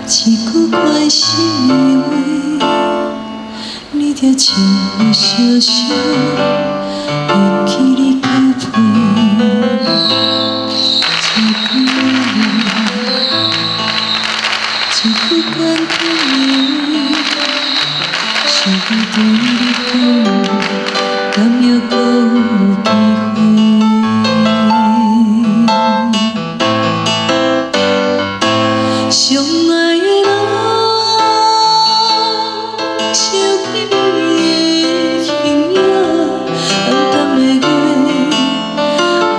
一句关心的话，你着笑笑笑，会记你交配。一句简单的话，想要对你讲，敢也搁有机会。相爱的人，想起你的形影，淡淡的月，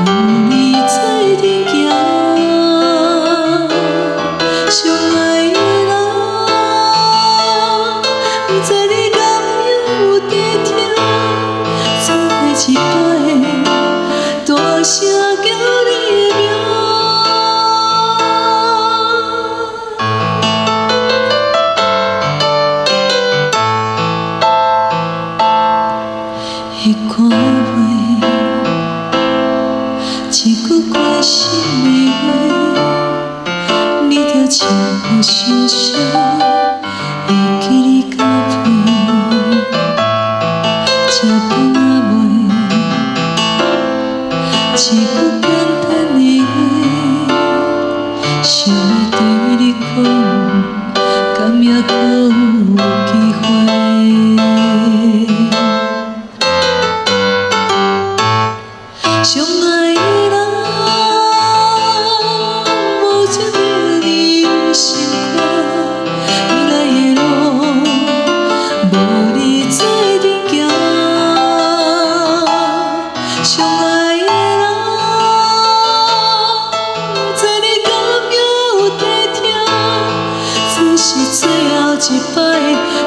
有你做阵行。相爱的人，不知你敢有在听，做伙一摆，大声叫你的名。会看袂一句关心的话，你着笑笑笑，会记你交配。吃饭仔袂一句简单的话，想要对你讲，敢也搁有机会。相爱的人，无一个你心肝，未来的路，无你做阵行。相爱的人，不知你敢有在听，只是最后一摆，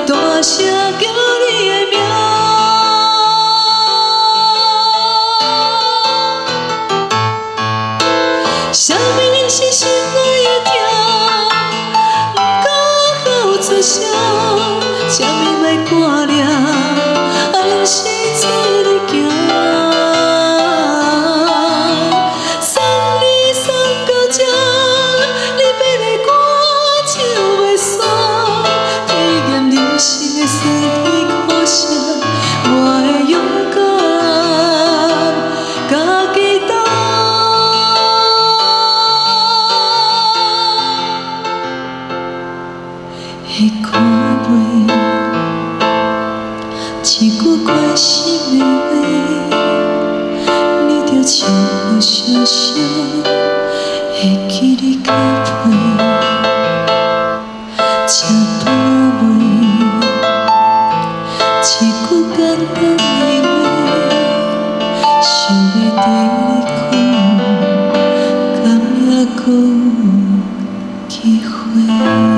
大声叫你的名。啥物是心爱的痛，不敢好出声，啥物来挂念，暗时做你行。送你送到这，你要的歌唱袂煞，体验人生的酸甜苦涩，我会勇敢，家己担。会看袂一句关心的话，你着笑笑笑，会记你交配。吃饭袂一句简单的话，想要对你讲，敢也搁有机会。